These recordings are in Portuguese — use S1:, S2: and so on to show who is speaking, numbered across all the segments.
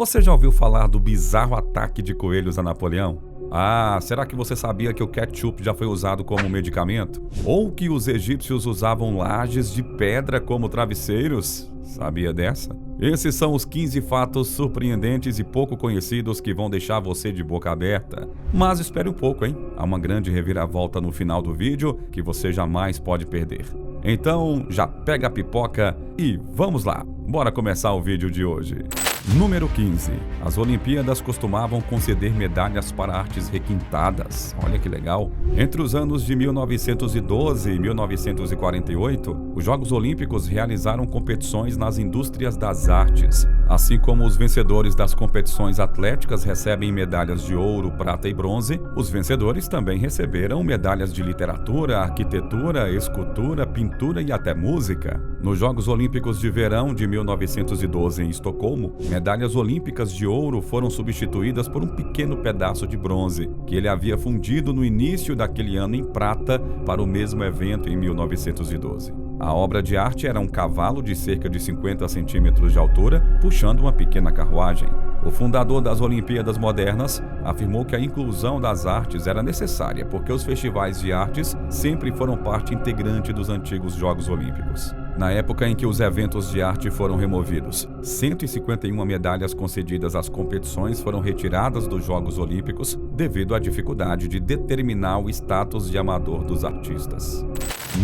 S1: Você já ouviu falar do bizarro ataque de coelhos a Napoleão? Ah, será que você sabia que o ketchup já foi usado como medicamento? Ou que os egípcios usavam lajes de pedra como travesseiros? Sabia dessa? Esses são os 15 fatos surpreendentes e pouco conhecidos que vão deixar você de boca aberta. Mas espere um pouco, hein? Há uma grande reviravolta no final do vídeo que você jamais pode perder. Então, já pega a pipoca e vamos lá! Bora começar o vídeo de hoje. Número 15. As Olimpíadas costumavam conceder medalhas para artes requintadas. Olha que legal. Entre os anos de 1912 e 1948, os Jogos Olímpicos realizaram competições nas indústrias das artes. Assim como os vencedores das competições atléticas recebem medalhas de ouro, prata e bronze, os vencedores também receberam medalhas de literatura, arquitetura, escultura, pintura e até música. Nos Jogos Olímpicos de Verão de 1912 em Estocolmo, medalhas olímpicas de ouro foram substituídas por um pequeno pedaço de bronze, que ele havia fundido no início daquele ano em prata para o mesmo evento em 1912. A obra de arte era um cavalo de cerca de 50 centímetros de altura, puxando uma pequena carruagem. O fundador das Olimpíadas modernas afirmou que a inclusão das artes era necessária porque os festivais de artes sempre foram parte integrante dos antigos Jogos Olímpicos. Na época em que os eventos de arte foram removidos, 151 medalhas concedidas às competições foram retiradas dos Jogos Olímpicos devido à dificuldade de determinar o status de amador dos artistas.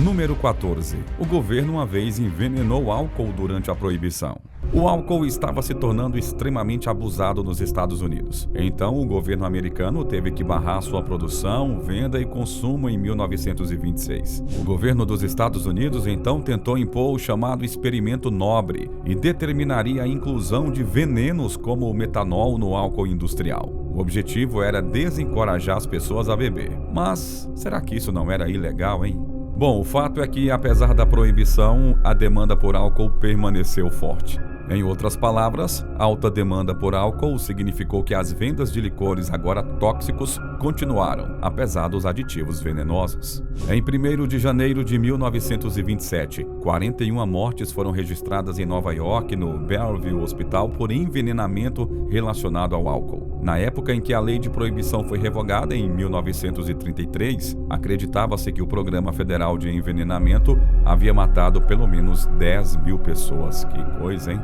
S1: Número 14. O governo uma vez envenenou álcool durante a proibição. O álcool estava se tornando extremamente abusado nos Estados Unidos. Então, o governo americano teve que barrar sua produção, venda e consumo em 1926. O governo dos Estados Unidos, então, tentou impor o chamado experimento Nobre e determinaria a inclusão de venenos como o metanol no álcool industrial. O objetivo era desencorajar as pessoas a beber. Mas, será que isso não era ilegal, hein? Bom, o fato é que, apesar da proibição, a demanda por álcool permaneceu forte. Em outras palavras, alta demanda por álcool significou que as vendas de licores agora tóxicos continuaram, apesar dos aditivos venenosos. Em 1º de janeiro de 1927, 41 mortes foram registradas em Nova York, no Bellevue Hospital, por envenenamento relacionado ao álcool. Na época em que a lei de proibição foi revogada, em 1933, acreditava-se que o Programa Federal de Envenenamento havia matado pelo menos 10 mil pessoas. Que coisa, hein?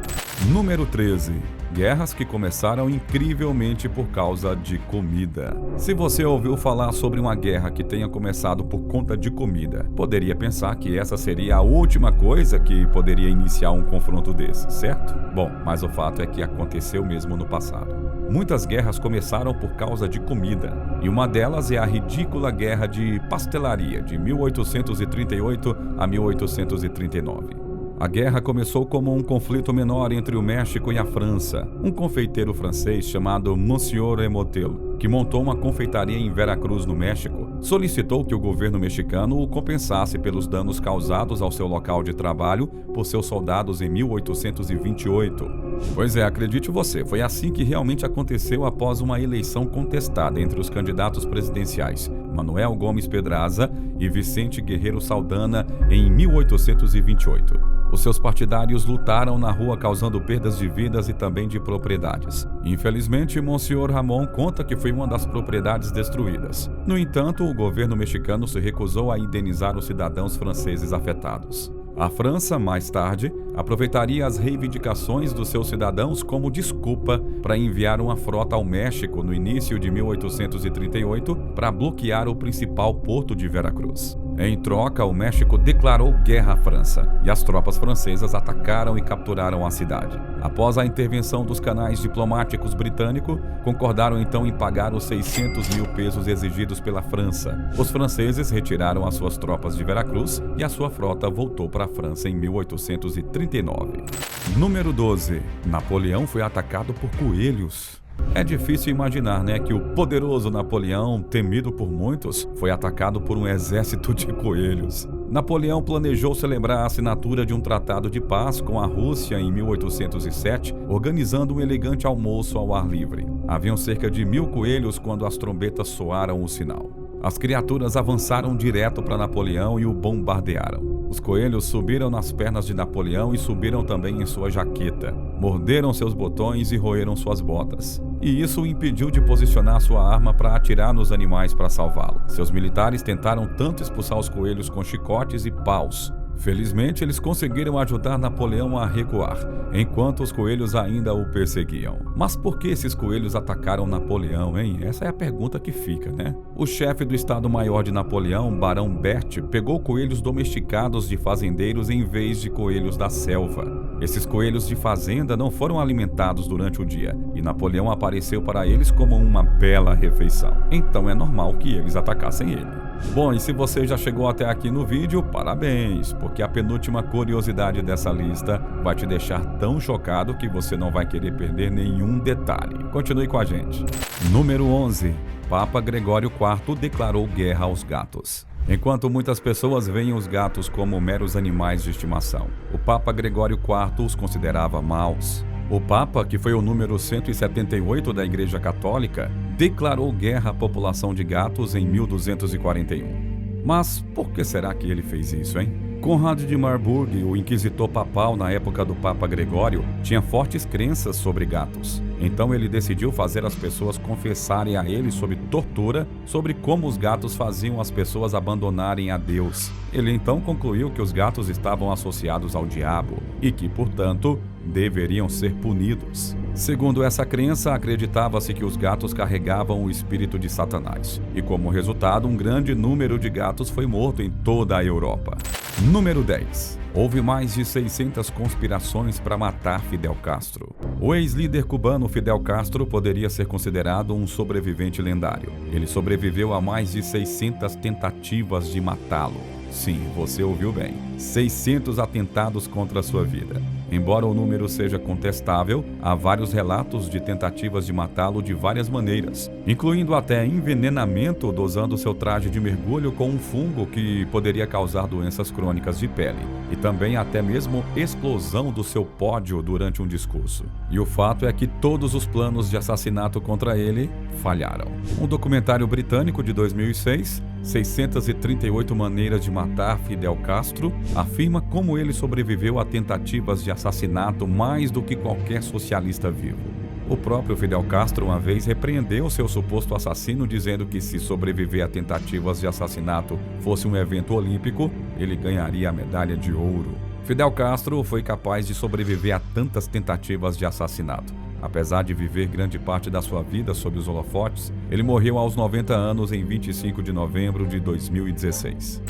S1: Número 13. Guerras que começaram incrivelmente por causa de comida. Se você ouviu falar sobre uma guerra que tenha começado por conta de comida, poderia pensar que essa seria a última coisa que poderia iniciar um confronto desse, certo? Bom, mas o fato é que aconteceu mesmo no passado. Muitas guerras começaram por causa de comida, e uma delas é a ridícula Guerra de Pastelaria, de 1838 a 1839. A guerra começou como um conflito menor entre o México e a França. Um confeiteiro francês chamado Monsieur Remotel, que montou uma confeitaria em Veracruz, no México, solicitou que o governo mexicano o compensasse pelos danos causados ao seu local de trabalho por seus soldados em 1828. Pois é, acredite você, foi assim que realmente aconteceu após uma eleição contestada entre os candidatos presidenciais Manuel Gomes Pedraza e Vicente Guerreiro Saldanha em 1828. Os seus partidários lutaram na rua causando perdas de vidas e também de propriedades. Infelizmente, Monsieur Ramon conta que foi uma das propriedades destruídas. No entanto, o governo mexicano se recusou a indenizar os cidadãos franceses afetados. A França, mais tarde, aproveitaria as reivindicações dos seus cidadãos como desculpa para enviar uma frota ao México no início de 1838 para bloquear o principal porto de Veracruz. Em troca, o México declarou guerra à França e as tropas francesas atacaram e capturaram a cidade. Após a intervenção dos canais diplomáticos britânicos, concordaram então em pagar os 600 mil pesos exigidos pela França. Os franceses retiraram as suas tropas de Veracruz e a sua frota voltou para a França em 1839. Número 12. Napoleão foi atacado por coelhos. É difícil imaginar, que o poderoso Napoleão, temido por muitos, foi atacado por um exército de coelhos. Napoleão planejou celebrar a assinatura de um tratado de paz com a Rússia em 1807, organizando um elegante almoço ao ar livre. Haviam cerca de 1000 coelhos quando as trombetas soaram o sinal. As criaturas avançaram direto para Napoleão e o bombardearam. Os coelhos subiram nas pernas de Napoleão e subiram também em sua jaqueta. Morderam seus botões e roeram suas botas. E isso o impediu de posicionar sua arma para atirar nos animais para salvá-lo. Seus militares tentaram tanto expulsar os coelhos com chicotes e paus. Felizmente, eles conseguiram ajudar Napoleão a recuar, enquanto os coelhos ainda o perseguiam. Mas por que esses coelhos atacaram Napoleão, hein? Essa é a pergunta que fica, né? O chefe do Estado-Maior de Napoleão, Barão Bert, pegou coelhos domesticados de fazendeiros em vez de coelhos da selva. Esses coelhos de fazenda não foram alimentados durante o dia, e Napoleão apareceu para eles como uma bela refeição. Então é normal que eles atacassem ele. Bom, e se você já chegou até aqui no vídeo, parabéns, porque a penúltima curiosidade dessa lista vai te deixar tão chocado que você não vai querer perder nenhum detalhe. Continue com a gente. Número 11. Papa Gregório IV declarou guerra aos gatos. Enquanto muitas pessoas veem os gatos como meros animais de estimação, o Papa Gregório IV os considerava maus. O Papa, que foi o número 178 da Igreja Católica, declarou guerra à população de gatos em 1241. Mas por que será que ele fez isso, hein? Conrad de Marburg, o inquisitor papal na época do Papa Gregório, tinha fortes crenças sobre gatos. Então ele decidiu fazer as pessoas confessarem a ele sob tortura sobre como os gatos faziam as pessoas abandonarem a Deus. Ele então concluiu que os gatos estavam associados ao diabo e que, portanto, deveriam ser punidos. Segundo essa crença, acreditava-se que os gatos carregavam o espírito de Satanás. E como resultado, um grande número de gatos foi morto em toda a Europa. Número 10. Houve mais de 600 conspirações para matar Fidel Castro. O ex-líder cubano Fidel Castro poderia ser considerado um sobrevivente lendário. Ele sobreviveu a mais de 600 tentativas de matá-lo. Sim, você ouviu bem. 600 atentados contra a sua vida. Embora o número seja contestável, há vários relatos de tentativas de matá-lo de várias maneiras, incluindo até envenenamento dosando seu traje de mergulho com um fungo que poderia causar doenças crônicas de pele, e também até mesmo explosão do seu pódio durante um discurso. E o fato é que todos os planos de assassinato contra ele falharam. Um documentário britânico de 2006, 638 maneiras de matar Fidel Castro, afirma como ele sobreviveu a tentativas de assassinato mais do que qualquer socialista vivo. O próprio Fidel Castro uma vez repreendeu seu suposto assassino, dizendo que se sobreviver a tentativas de assassinato fosse um evento olímpico, ele ganharia a medalha de ouro. Fidel Castro foi capaz de sobreviver a tantas tentativas de assassinato. Apesar de viver grande parte da sua vida sob os holofotes, ele morreu aos 90 anos em 25 de novembro de 2016.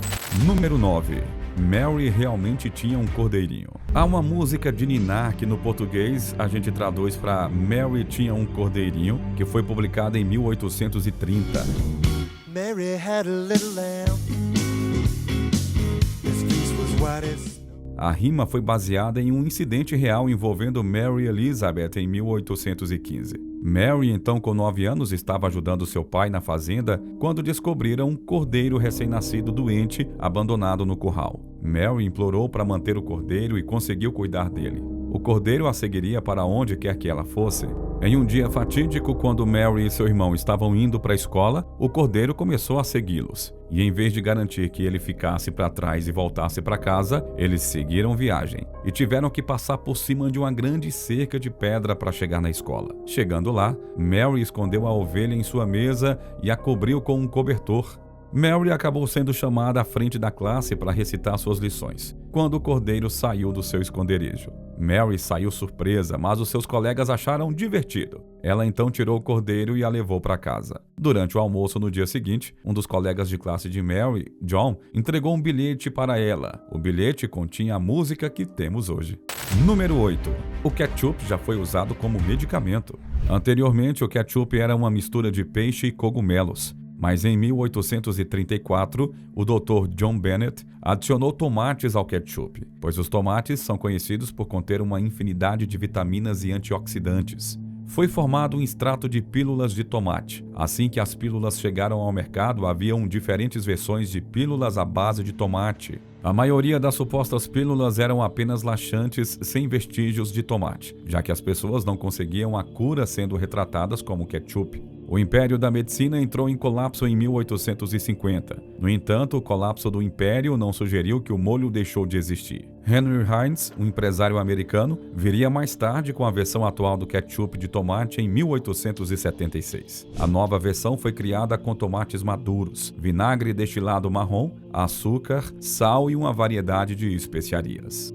S1: Número 9. Mary realmente tinha um cordeirinho. Há uma música de ninar que no português a gente traduz para Mary tinha um cordeirinho, que foi publicada em 1830. Mary had a little lamb. His fleece was white as snow. A rima foi baseada em um incidente real envolvendo Mary Elizabeth em 1815. Mary, então com 9 anos, estava ajudando seu pai na fazenda quando descobriram um cordeiro recém-nascido doente abandonado no curral. Mary implorou para manter o cordeiro e conseguiu cuidar dele. O cordeiro a seguiria para onde quer que ela fosse. Em um dia fatídico, quando Mary e seu irmão estavam indo para a escola, o cordeiro começou a segui-los. E em vez de garantir que ele ficasse para trás e voltasse para casa, eles seguiram viagem e tiveram que passar por cima de uma grande cerca de pedra para chegar na escola. Chegando lá, Mary escondeu a ovelha em sua mesa e a cobriu com um cobertor. Mary acabou sendo chamada à frente da classe para recitar suas lições, quando o cordeiro saiu do seu esconderijo. Mary saiu surpresa, mas os seus colegas acharam divertido. Ela então tirou o cordeiro e a levou para casa. Durante o almoço no dia seguinte, um dos colegas de classe de Mary, John, entregou um bilhete para ela. O bilhete continha a música que temos hoje. Número 8. O ketchup já foi usado como medicamento. Anteriormente, o ketchup era uma mistura de peixe e cogumelos. Mas em 1834, o Dr. John Bennett adicionou tomates ao ketchup, pois os tomates são conhecidos por conter uma infinidade de vitaminas e antioxidantes. Foi formado um extrato de pílulas de tomate. Assim que as pílulas chegaram ao mercado, haviam diferentes versões de pílulas à base de tomate. A maioria das supostas pílulas eram apenas laxantes sem vestígios de tomate, já que as pessoas não conseguiam a cura sendo retratadas como ketchup. O Império da Medicina entrou em colapso em 1850. No entanto, o colapso do Império não sugeriu que o molho deixou de existir. Henry Heinz, um empresário americano, viria mais tarde com a versão atual do ketchup de tomate em 1876. A nova versão foi criada com tomates maduros, vinagre destilado marrom, açúcar, sal e uma variedade de especiarias.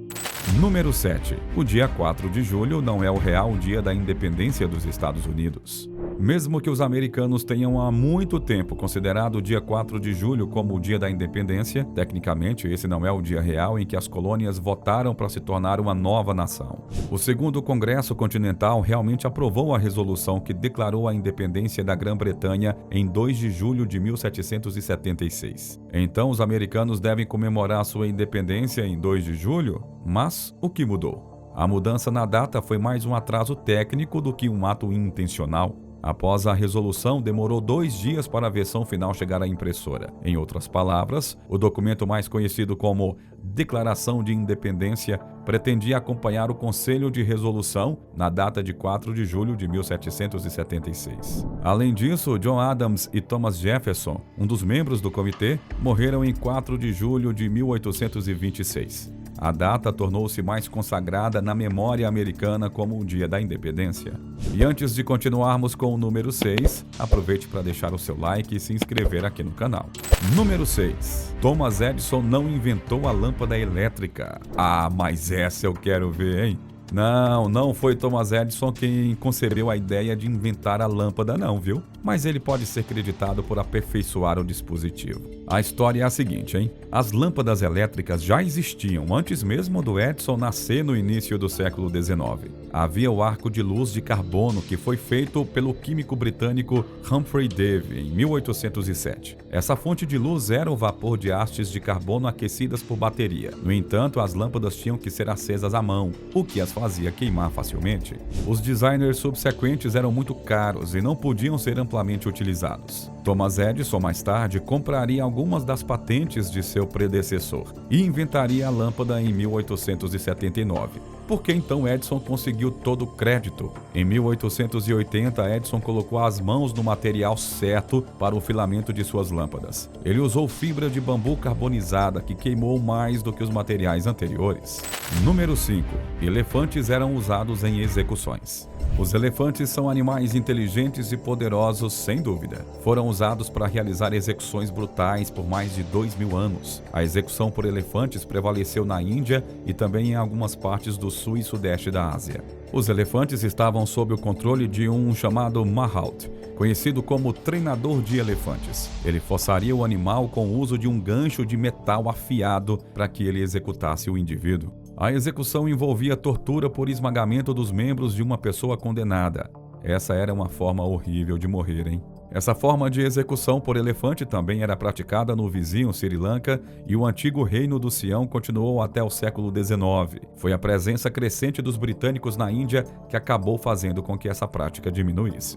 S1: Número 7. O dia 4 de julho não é o real dia da independência dos Estados Unidos. Mesmo que os americanos tenham há muito tempo considerado o dia 4 de julho como o dia da independência, tecnicamente esse não é o dia real em que as colônias votaram para se tornar uma nova nação. O segundo Congresso Continental realmente aprovou a resolução que declarou a independência da Grã-Bretanha em 2 de julho de 1776. Então os americanos devem comemorar sua independência em 2 de julho? Mas o que mudou? A mudança na data foi mais um atraso técnico do que um ato intencional. Após a resolução, demorou 2 dias para a versão final chegar à impressora. Em outras palavras, o documento mais conhecido como Declaração de Independência pretendia acompanhar o Conselho de Resolução na data de 4 de julho de 1776. Além disso, John Adams e Thomas Jefferson, um dos membros do comitê, morreram em 4 de julho de 1826. A data tornou-se mais consagrada na memória americana como o Dia da Independência. E antes de continuarmos com o número 6, aproveite para deixar o seu like e se inscrever aqui no canal. Número 6. Thomas Edison não inventou a lâmpada elétrica. Ah, mas essa eu quero ver, hein? Não foi Thomas Edison quem concebeu a ideia de inventar a lâmpada não, viu? Mas ele pode ser creditado por aperfeiçoar o dispositivo. A história é a seguinte, hein? As lâmpadas elétricas já existiam antes mesmo do Edison nascer no início do século XIX. Havia o arco de luz de carbono que foi feito pelo químico britânico Humphrey Davy em 1807. Essa fonte de luz era o vapor de hastes de carbono aquecidas por bateria. No entanto, as lâmpadas tinham que ser acesas à mão, o que as fazia queimar facilmente. Os designers subsequentes eram muito caros e não podiam ser amplamente utilizados. Thomas Edison, mais tarde, compraria algumas das patentes de seu predecessor e inventaria a lâmpada em 1879. Por que então Edison conseguiu todo o crédito? Em 1880, Edison colocou as mãos no material certo para o filamento de suas lâmpadas. Ele usou fibra de bambu carbonizada que queimou mais do que os materiais anteriores. Número 5. Elefantes eram usados em execuções. Os elefantes são animais inteligentes e poderosos, sem dúvida. Foram usados para realizar execuções brutais por mais de 2.000 anos. A execução por elefantes prevaleceu na Índia e também em algumas partes do sul e sudeste da Ásia. Os elefantes estavam sob o controle de um chamado Mahout, conhecido como treinador de elefantes. Ele forçaria o animal com o uso de um gancho de metal afiado para que ele executasse o indivíduo. A execução envolvia tortura por esmagamento dos membros de uma pessoa condenada. Essa era uma forma horrível de morrer, hein? Essa forma de execução por elefante também era praticada no vizinho Sri Lanka e o antigo reino do Sião continuou até o século XIX. Foi a presença crescente dos britânicos na Índia que acabou fazendo com que essa prática diminuísse.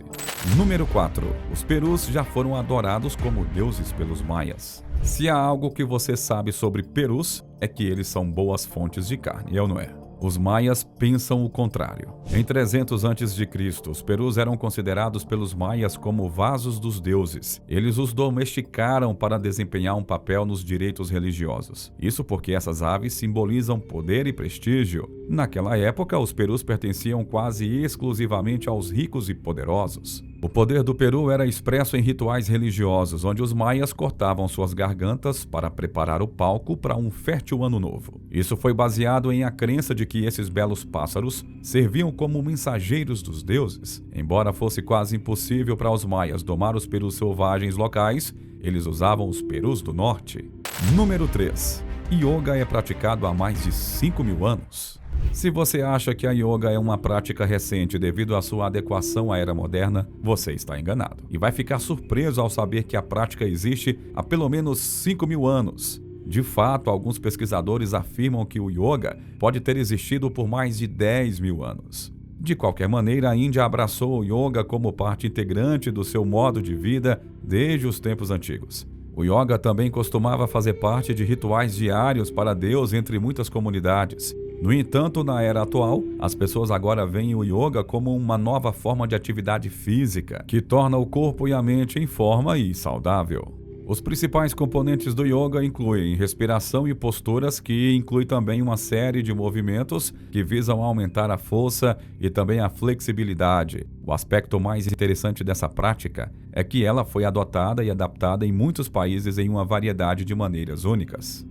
S1: Número 4. Os perus já foram adorados como deuses pelos maias. Se há algo que você sabe sobre perus, é que eles são boas fontes de carne, é ou não é? Os maias pensam o contrário. Em 300 a.C., os perus eram considerados pelos maias como vasos dos deuses. Eles os domesticaram para desempenhar um papel nos direitos religiosos. Isso porque essas aves simbolizam poder e prestígio. Naquela época, os perus pertenciam quase exclusivamente aos ricos e poderosos. O poder do peru era expresso em rituais religiosos, onde os maias cortavam suas gargantas para preparar o palco para um fértil ano novo. Isso foi baseado em a crença de que esses belos pássaros serviam como mensageiros dos deuses. Embora fosse quase impossível para os maias domar os perus selvagens locais, eles usavam os perus do norte. Número 3. Yoga é praticado há mais de 5.000 anos. Se você acha que a yoga é uma prática recente devido à sua adequação à era moderna, você está enganado. E vai ficar surpreso ao saber que a prática existe há pelo menos 5.000 anos. De fato, alguns pesquisadores afirmam que o yoga pode ter existido por mais de 10.000 anos. De qualquer maneira, a Índia abraçou o yoga como parte integrante do seu modo de vida desde os tempos antigos. O yoga também costumava fazer parte de rituais diários para Deus entre muitas comunidades. No entanto, na era atual, as pessoas agora veem o yoga como uma nova forma de atividade física, que torna o corpo e a mente em forma e saudável. Os principais componentes do yoga incluem respiração e posturas, que inclui também uma série de movimentos que visam aumentar a força e também a flexibilidade. O aspecto mais interessante dessa prática é que ela foi adotada e adaptada em muitos países em uma variedade de maneiras únicas.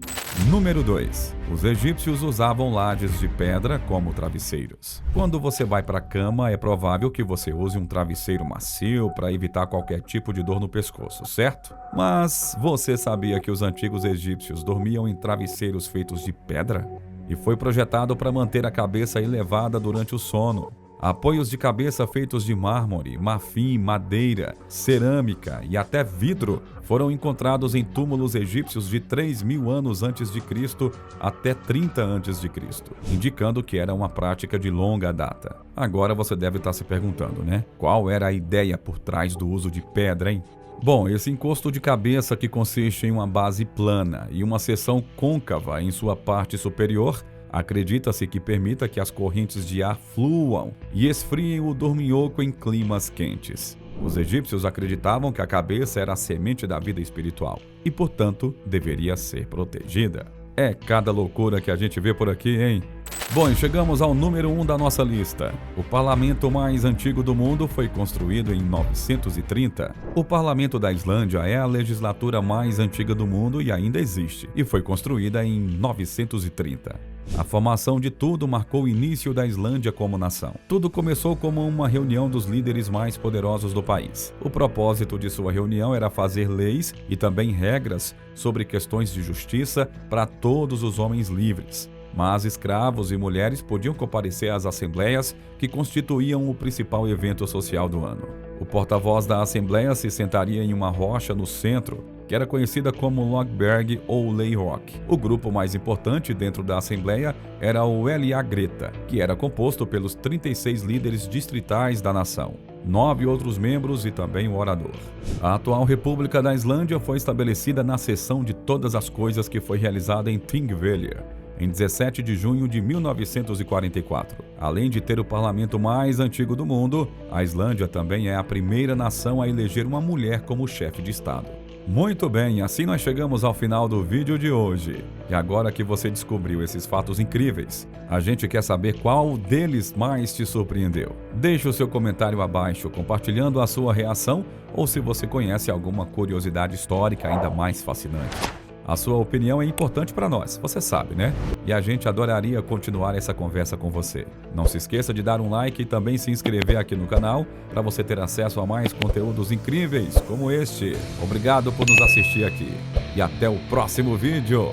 S1: Número 2. Os egípcios usavam lajes de pedra como travesseiros. Quando você vai para a cama, é provável que você use um travesseiro macio para evitar qualquer tipo de dor no pescoço, certo? Mas você sabia que os antigos egípcios dormiam em travesseiros feitos de pedra? E foi projetado para manter a cabeça elevada durante o sono. Apoios de cabeça feitos de mármore, marfim, madeira, cerâmica e até vidro foram encontrados em túmulos egípcios de 3.000 anos antes de Cristo até 30 antes de Cristo, indicando que era uma prática de longa data. Agora você deve estar se perguntando, né? Qual era a ideia por trás do uso de pedra, hein? Bom, esse encosto de cabeça, que consiste em uma base plana e uma seção côncava em sua parte superior, acredita-se que permita que as correntes de ar fluam e esfriem o dorminhoco em climas quentes. Os egípcios acreditavam que a cabeça era a semente da vida espiritual e, portanto, deveria ser protegida. É cada loucura que a gente vê por aqui, hein? Bom, e chegamos ao número 1 da nossa lista. O parlamento mais antigo do mundo foi construído em 930. O parlamento da Islândia é a legislatura mais antiga do mundo e ainda existe, e foi construída em 930. A formação de tudo marcou o início da Islândia como nação. Tudo começou como uma reunião dos líderes mais poderosos do país. O propósito de sua reunião era fazer leis e também regras sobre questões de justiça para todos os homens livres. Mas escravos e mulheres podiam comparecer às assembleias, que constituíam o principal evento social do ano. O porta-voz da assembleia se sentaria em uma rocha no centro, que era conhecida como Logberg ou Lei Rock. O grupo mais importante dentro da assembleia era o LA Greta, que era composto pelos 36 líderes distritais da nação, 9 outros membros e também o orador. A atual República da Islândia foi estabelecida na seção de todas as coisas, que foi realizada em Thingvellir, em 17 de junho de 1944. Além de ter o parlamento mais antigo do mundo, a Islândia também é a primeira nação a eleger uma mulher como chefe de Estado. Muito bem, assim nós chegamos ao final do vídeo de hoje. E agora que você descobriu esses fatos incríveis, a gente quer saber qual deles mais te surpreendeu. Deixe o seu comentário abaixo, compartilhando a sua reação, ou se você conhece alguma curiosidade histórica ainda mais fascinante. A sua opinião é importante para nós, você sabe, né? E a gente adoraria continuar essa conversa com você. Não se esqueça de dar um like e também se inscrever aqui no canal para você ter acesso a mais conteúdos incríveis como este. Obrigado por nos assistir aqui e até o próximo vídeo!